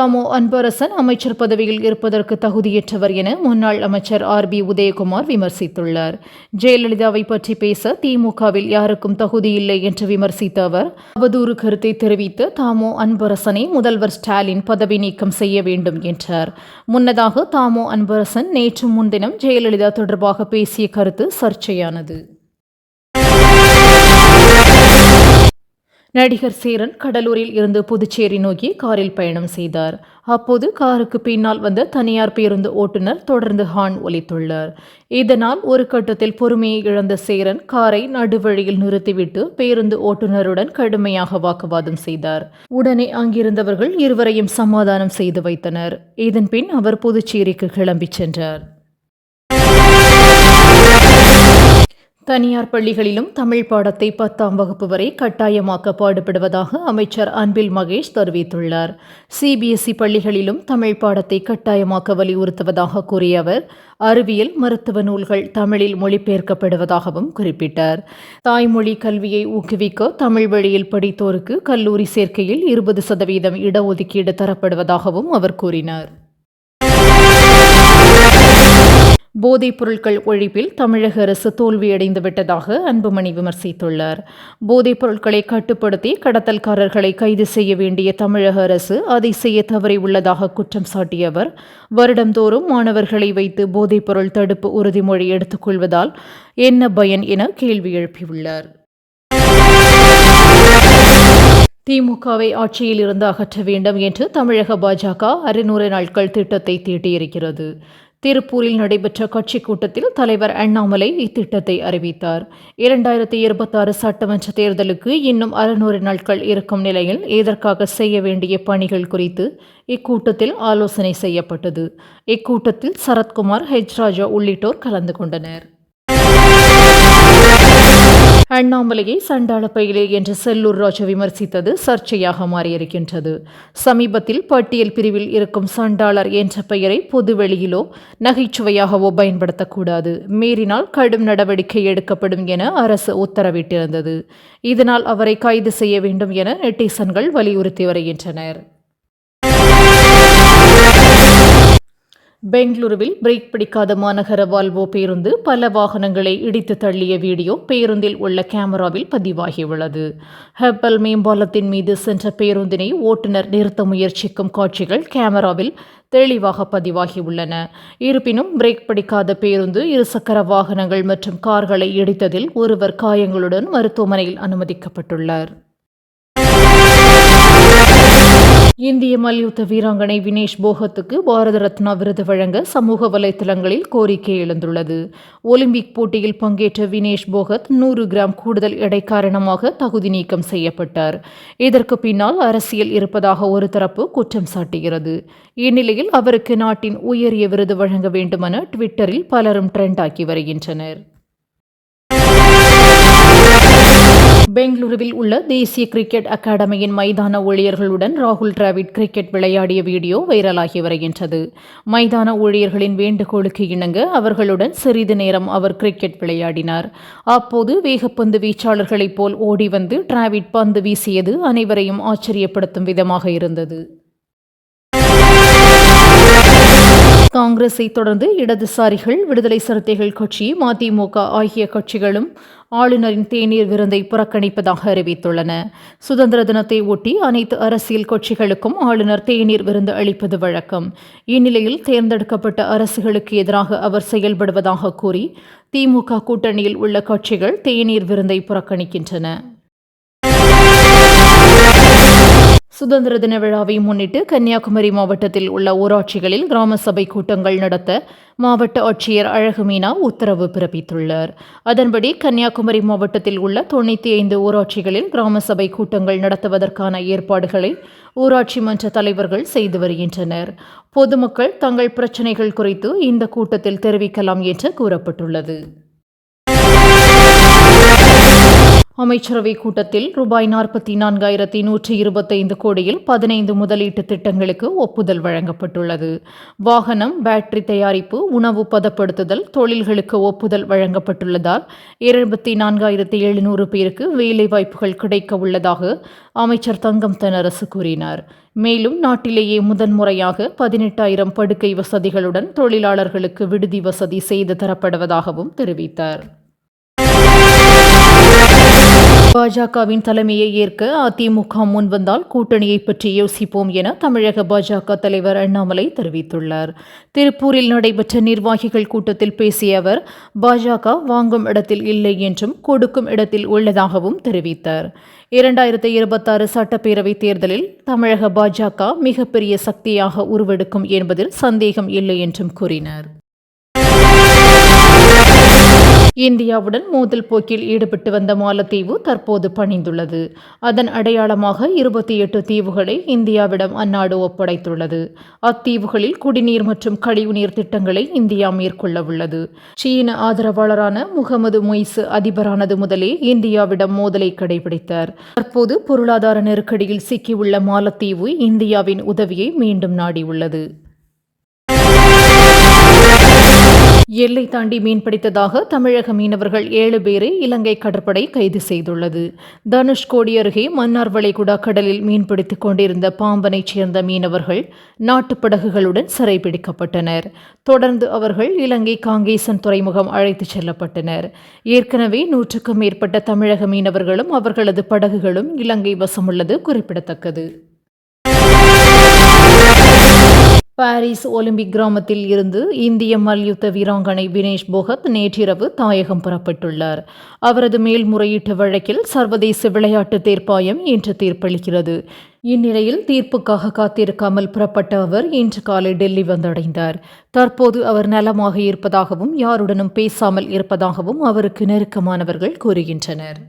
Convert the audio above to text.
தாமோ அன்பரசன் அமைச்சர் பதவியில் இருப்பதற்கு தகுதியற்றவர் என முன்னாள் அமைச்சர் RB உதயகுமார் விமர்சித்துள்ளார். ஜெயலலிதாவை பற்றி பேச திமுகவில் யாருக்கும் தகுதியில்லை என்று விமர்சித்த அவர் அவதூறு கருத்தை தெரிவித்து தாமோ அன்பரசனை முதல்வர் ஸ்டாலின் பதவி நீக்கம் செய்ய வேண்டும் என்றார். முன்னதாக தாமோ அன்பரசன் நேற்று முன்தினம் ஜெயலலிதா தொடர்பாக பேசிய கருத்து சர்ச்சையானது. நடிகர் சேரன் கடலூரில் இருந்து புதுச்சேரி நோக்கி காரில் பயணம் செய்தார். அப்போது காருக்கு பின்னால் வந்த தனியார் பேருந்து ஓட்டுநர் தொடர்ந்து ஹார்ன் ஒலித்துள்ளார். இதனால் ஒரு கட்டத்தில் பொறுமையை இழந்த சேரன் காரை நடுவழியில் நிறுத்திவிட்டு பேருந்து ஓட்டுநருடன் கடுமையாக வாக்குவாதம் செய்தார். உடனே அங்கிருந்தவர்கள் இருவரையும் சமாதானம் செய்து வைத்தனர். இதன்பின் அவர் புதுச்சேரிக்கு கிளம்பிச் சென்றார். தனியார் பள்ளிகளிலும் தமிழ் பாடத்தை 10ஆம் வகுப்பு வரை கட்டாயமாக்க பாடுபடுவதாக அமைச்சர் அன்பில் மகேஷ் தெரிவித்துள்ளார். CBSE பள்ளிகளிலும் தமிழ் பாடத்தை கட்டாயமாக்க வலியுறுத்துவதாக கூறிய அவர் அறிவியல், மருத்துவ நூல்கள் தமிழில் மொழிபெயர்க்கப்படுவதாகவும் குறிப்பிட்டார். தாய்மொழி கல்வியை ஊக்குவிக்க தமிழ் வழியில் படித்தோருக்கு கல்லூரி சேர்க்கையில் 20% இடஒதுக்கீடு தரப்படுவதாகவும் அவர் கூறினார். போதைப் பொருட்கள் ஒழிப்பில் தமிழக அரசு தோல்வியடைந்து விட்டதாக அன்புமணி விமர்சித்துள்ளார். போதைப் பொருட்களை கட்டுப்படுத்தி கடத்தல்காரர்களை கைது செய்ய வேண்டிய தமிழக அரசு அதை செய்ய தவறியுள்ளதாக குற்றம் சாட்டிய அவர் வருடந்தோறும் மாணவர்களை வைத்து போதைப்பொருள் தடுப்பு உறுதிமொழி எடுத்துக் கொள்வதால் என்ன பயன் என கேள்வி எழுப்பியுள்ளார். திமுகவை ஆட்சியில் இருந்து அகற்ற வேண்டும் என்று தமிழக பாஜக 600 நாட்கள் திட்டத்தை தீட்டியிருக்கிறது. திருப்பூரில் நடைபெற்ற கட்சி கூட்டத்தில் தலைவர் அண்ணாமலை இத்திட்டத்தை அறிவித்தார். 2026 சட்டமன்ற தேர்தலுக்கு இன்னும் 600 நாட்கள் இருக்கும் நிலையில் இதற்காக செய்ய வேண்டிய பணிகள் குறித்து இக்கூட்டத்தில் ஆலோசனை செய்யப்பட்டது. இக்கூட்டத்தில் சரத்குமார், ராஜா உள்ளிட்டோர் கலந்து கொண்டனர். அண்ணாமலையை சண்டாள பயிலே என்று செல்லூர் ராஜு விமர்சித்தது சர்ச்சையாக மாறியிருக்கின்றது. சமீபத்தில் பட்டியல் பிரிவில் இருக்கும் சண்டாளர் என்ற பெயரை பொதுவெளியிலோ நகைச்சுவையாகவோ பயன்படுத்தக்கூடாது, மீறினால் கடும் நடவடிக்கை எடுக்கப்படும் என அரசு உத்தரவிட்டிருந்தது. இதனால் அவரை கைது செய்ய வேண்டும் என நெட்டிசன்கள் வலியுறுத்தி வருகின்றனர். பெங்களூருவில் பிரேக் பிடிக்காத மாநகர வால்வோ பேருந்து பல வாகனங்களை இடித்து தள்ளிய வீடியோ பேருந்தில் உள்ள கேமராவில் பதிவாகியுள்ளது. ஹெப்பல் மேம்பாலத்தின் மீது சென்ற பேருந்தினை ஓட்டுநர் நிறுத்த முயற்சிக்கும் காட்சிகள் கேமராவில் தெளிவாக பதிவாகியுள்ளன. இருப்பினும் பிரேக் பிடிக்காத பேருந்து, இருசக்கர வாகனங்கள் மற்றும் கார்களை இடித்ததில் ஒருவர் காயங்களுடன் மருத்துவமனையில் அனுமதிக்கப்பட்டுள்ளார். இந்திய மல்யுத்த வீராங்கனை வினேஷ் போகத்துக்கு பாரத ரத்னா விருது வழங்க சமூக வலைதளங்களில் கோரிக்கை எழுந்துள்ளது. ஒலிம்பிக் போட்டியில் பங்கேற்ற வினேஷ் போகத் 100 கிராம் கூடுதல் எடை காரணமாக தகுதி நீக்கம் செய்யப்பட்டார். இதற்கு பின்னால் அரசியல் இருப்பதாக ஒரு தரப்பு குற்றம் சாட்டுகிறது. இந்நிலையில் அவருக்கு நாட்டின் உயரிய விருது வழங்க வேண்டுமென ட்விட்டரில் பலரும் ட்ரெண்ட் ஆக்கி வருகின்றனர். பெங்களூருவில் உள்ள தேசிய கிரிக்கெட் அகாடமியின் மைதான ஊழியர்களுடன் ராகுல் டிராவிட் கிரிக்கெட் விளையாடிய வீடியோ வைரலாகி வருகின்றது. மைதான ஊழியர்களின் வேண்டுகோளுக்கு இணங்க அவர்களுடன் சிறிது நேரம் அவர் கிரிக்கெட் விளையாடினார். அப்போது வேகப்பந்து வீச்சாளர்களைப் போல் ஓடி வந்து டிராவிட் பந்து வீசியது அனைவரையும் ஆச்சரியப்படுத்தும் விதமாக இருந்தது. காங்கிரஸை தொடர்ந்து இடதுசாரிகள், விடுதலை சிறுத்தைகள் கட்சி, மதிமுக ஆகிய கட்சிகளும் ஆளுநரின் தேநீர் விருந்தை புறக்கணிப்பதாக அறிவித்துள்ளன. சுதந்திர தினத்தை ஒட்டி அனைத்து அரசியல் கட்சிகளுக்கும் ஆளுநர் தேநீர் விருந்து அளிப்பது வழக்கம். இந்நிலையில் தேர்ந்தெடுக்கப்பட்ட அரசுகளுக்கு எதிராக அவர் செயல்படுவதாக கூறி திமுக கூட்டணியில் உள்ள கட்சிகள் தேநீர் விருந்தை புறக்கணிக்கின்றன. சுதந்திர தின விழாவை முன்னிட்டு கன்னியாகுமரி மாவட்டத்தில் உள்ள ஊராட்சிகளில் கிராம சபை கூட்டங்கள் நடத்த மாவட்ட ஆட்சியர் அழகு மீனா உத்தரவு பிறப்பித்துள்ளார். அதன்படி கன்னியாகுமரி மாவட்டத்தில் உள்ள 95 ஊராட்சிகளில் கிராம சபை கூட்டங்கள் நடத்துவதற்கான ஏற்பாடுகளை ஊராட்சி மன்ற தலைவர்கள் செய்து வருகின்றனர். பொதுமக்கள் தங்கள் பிரச்சினைகள் குறித்து இந்த கூட்டத்தில் தெரிவிக்கலாம் என்று கூறப்பட்டுள்ளது. அமைச்சரவை கூட்டத்தில் ரூபாய் 44,125 கோடியில் 15 முதலீட்டு திட்டங்களுக்கு ஒப்புதல் வழங்கப்பட்டுள்ளது. வாகனம், பேட்டரி தயாரிப்பு, உணவு பதப்படுத்துதல் தொழில்களுக்கு ஒப்புதல் வழங்கப்பட்டுள்ளதால் 24,700 பேருக்கு வேலைவாய்ப்புகள் கிடைக்க உள்ளதாக அமைச்சர் தங்கம் தென்னரசு கூறினார். மேலும் நாட்டிலேயே முதன்முறையாக 18,000 படுக்கை வசதிகளுடன் தொழிலாளர்களுக்கு விடுதி வசதி செய்து தரப்படுவதாகவும் தெரிவித்தார். பாஜகவின் தலைமையை ஏற்க அதிமுக முன்வந்தால் கூட்டணியை பற்றி யோசிப்போம் என தமிழக பாஜக தலைவர் அண்ணாமலை தெரிவித்துள்ளார். திருப்பூரில் நடைபெற்ற நிர்வாகிகள் கூட்டத்தில் பேசிய அவர், பாஜக வாங்கும் இடத்தில் இல்லை என்றும் கொடுக்கும் இடத்தில் உள்ளதாகவும் தெரிவித்தார். 2026 சட்டப்பேரவைத் தேர்தலில் தமிழக பாஜக மிகப்பெரிய சக்தியாக உருவெடுக்கும் என்பதில் சந்தேகம் இல்லை என்றும் கூறினார். இந்தியாவுடன் மோதல் போக்கில் ஈடுபட்டு வந்த மாலத்தீவு தற்போது பணிந்துள்ளது. அதன் அடையாளமாக 28 தீவுகளை இந்தியாவிடம் அந்நாடு ஒப்படைத்துள்ளது. அத்தீவுகளில் குடிநீர் மற்றும் கழிவுநீர் திட்டங்களை இந்தியா மேற்கொள்ள உள்ளது. சீன ஆதரவாளரான முகமது மொய்சு அதிபரானது முதலே இந்தியாவிடம் மோதலை கடைபிடித்தார். தற்போது பொருளாதார நெருக்கடியில் சிக்கியுள்ள மாலத்தீவு இந்தியாவின் உதவியை மீண்டும் நாடியுள்ளது. எல்லை தாண்டி மீன்பிடித்ததாக தமிழக மீனவர்கள் 7 பேரை இலங்கை கடற்படை கைது செய்துள்ளது. தனுஷ்கோடி அருகே மன்னார் வளைகுடா கடலில் மீன்பிடித்துக் கொண்டிருந்த பாம்பனைச் சேர்ந்த மீனவர்கள் நாட்டுப்படகுகளுடன் சிறைபிடிக்கப்பட்டனர். தொடர்ந்து அவர்கள் இலங்கை காங்கேசன் துறைமுகம் அழைத்துச் செல்லப்பட்டனர். ஏற்கனவே 100க்கும் மேற்பட்ட தமிழக மீனவர்களும் அவர்களது படகுகளும் இலங்கை வசமுள்ளது குறிப்பிடத்தக்கது. பாரிஸ் ஒலிம்பிக் கிராமத்தில் இருந்து இந்திய மல்யுத்த வீராங்கனை வினேஷ் போகத் நேற்றிரவு தாயகம் புறப்பட்டுள்ளார். அவரது மேல்முறையீட்டு வழக்கில் சர்வதேச விளையாட்டு தீர்ப்பாயம் இன்று தீர்ப்பளிக்கிறது. இந்நிலையில் தீர்ப்புக்காக காத்திருக்காமல் புறப்பட்ட அவர் இன்று காலை டெல்லி வந்தடைந்தார். தற்போது அவர் நலமாக இருப்பதாகவும் யாருடனும் பேசாமல் இருப்பதாகவும் அவருக்கு நெருக்கமானவர்கள் கூறுகின்றனர்.